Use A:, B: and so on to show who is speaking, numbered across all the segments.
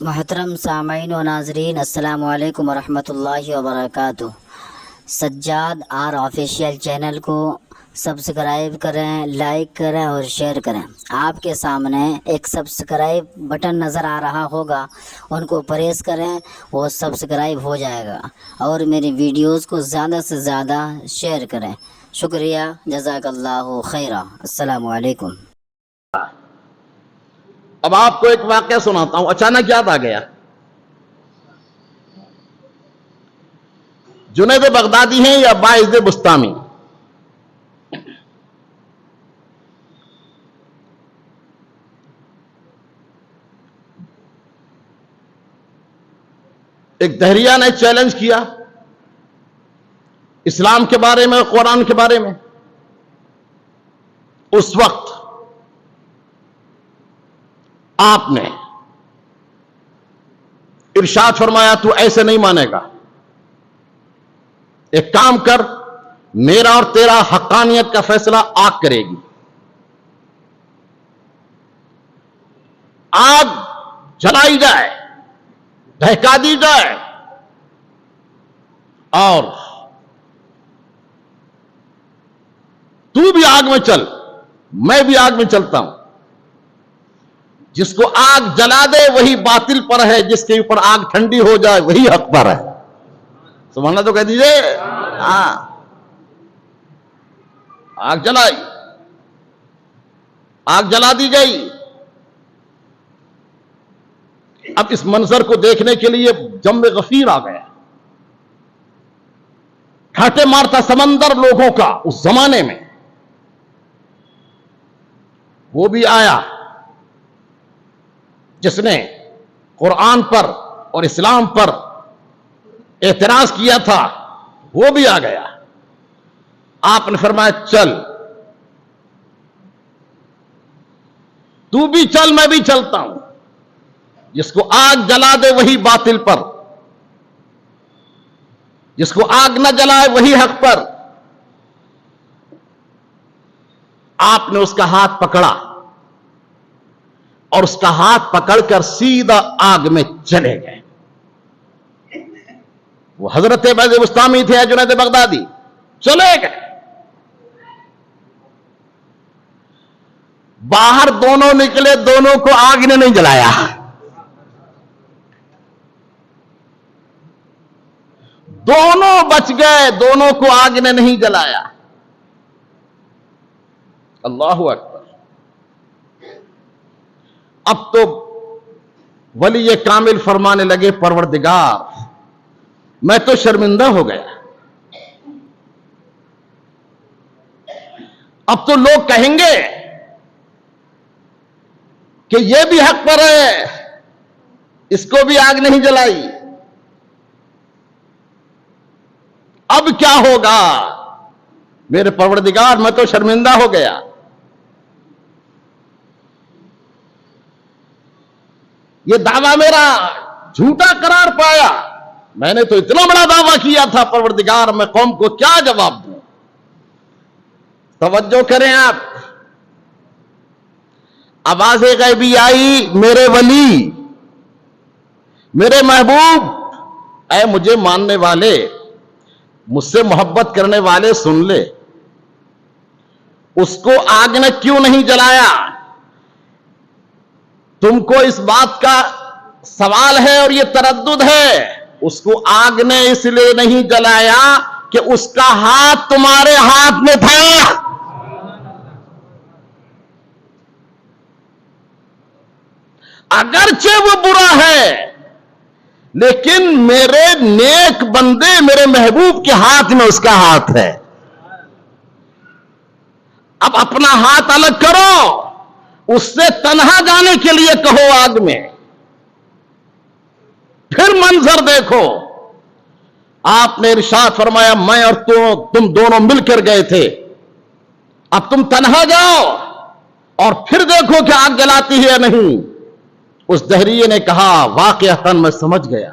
A: محترم سامعین و ناظرین، السلام علیکم ورحمۃ اللہ وبرکاتہ۔ سجاد آر آفیشیل چینل کو سبسکرائب کریں، لائک کریں اور شیئر کریں۔ آپ کے سامنے ایک سبسکرائب بٹن نظر آ رہا ہوگا، ان کو پریس کریں، وہ سبسکرائب ہو جائے گا، اور میری ویڈیوز کو زیادہ سے زیادہ شیئر کریں۔ شکریہ، جزاک اللہ خیرہ۔ السلام علیکم۔
B: اب آپ کو ایک واقعہ سناتا ہوں، اچانک یاد آ گیا۔ جنید بغدادی ہیں یا باعث بستامی؟ ایک دہریہ نے چیلنج کیا اسلام کے بارے میں، قرآن کے بارے میں۔ اس وقت آپ نے ارشاد فرمایا، تو ایسے نہیں مانے گا، ایک کام کر، میرا اور تیرا حقانیت کا فیصلہ آگ کرے گی۔ آگ جلائی جائے، دہکا دی جائے، اور تو بھی آگ میں چل، میں بھی آگ میں چلتا ہوں۔ جس کو آگ جلا دے وہی باطل پر ہے، جس کے اوپر آگ ٹھنڈی ہو جائے وہی حق پر ہے۔ سبحان اللہ تو کہہ دیجئے۔ ہاں، آگ جلائی، آگ جلا دی گئی۔ اب اس منظر کو دیکھنے کے لیے جم غفیر آ گیا، کھاٹے مارتا سمندر لوگوں کا اس زمانے میں۔ وہ بھی آیا جس نے قرآن پر اور اسلام پر اعتراض کیا تھا، وہ بھی آ گیا۔ آپ نے فرمایا، چل، تو بھی چل، میں بھی چلتا ہوں۔ جس کو آگ جلا دے وہی باطل پر، جس کو آگ نہ جلائے وہی حق پر۔ آپ نے اس کا ہاتھ پکڑا اور اس کا ہاتھ پکڑ کر سیدھا آگ میں چلے گئے۔ وہ حضرت باعث بستامی تھے، جنید بغدادی، چلے گئے۔ باہر دونوں نکلے، دونوں کو آگ نے نہیں جلایا۔ دونوں بچ گئے، دونوں کو آگ نے نہیں جلایا۔ اللہ اکبر۔ اب تو ولی کامل فرمانے لگے، پروردگار میں تو شرمندہ ہو گیا۔ اب تو لوگ کہیں گے کہ یہ بھی حق پر ہے، اس کو بھی آگ نہیں جلائی۔ اب کیا ہوگا؟ میرے پروردگار میں تو شرمندہ ہو گیا۔ یہ دعویٰ میرا جھوٹا قرار پایا، میں نے تو اتنا بڑا دعویٰ کیا تھا، پروردگار میں قوم کو کیا جواب دوں؟ توجہ کریں آپ۔ آواز غیبی آئی، میرے ولی، میرے محبوب، اے مجھے ماننے والے، مجھ سے محبت کرنے والے، سن لے، اس کو آگ نے کیوں نہیں جلایا؟ تم کو اس بات کا سوال ہے اور یہ تردد ہے، اس کو آگ نے اس لیے نہیں جلایا کہ اس کا ہاتھ تمہارے ہاتھ میں تھا۔ اگرچہ وہ برا ہے، لیکن میرے نیک بندے، میرے محبوب کے ہاتھ میں اس کا ہاتھ ہے۔ اب اپنا ہاتھ الگ کرو، اس سے تنہا جانے کے لیے کہو آگ میں، پھر منظر دیکھو۔ آپ نے ارشاد فرمایا، میں اور تم دونوں مل کر گئے تھے، اب تم تنہا جاؤ اور پھر دیکھو کہ آگ جلاتی ہے یا نہیں۔ اس دہریے نے کہا، واقعتاً میں سمجھ گیا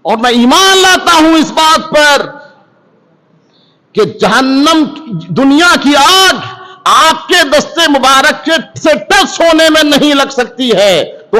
B: اور میں ایمان لاتا ہوں اس بات پر کہ جہنم، دنیا کی آگ آپ کے دستے مبارک سے ٹچ ہونے میں نہیں لگ سکتی ہے، تو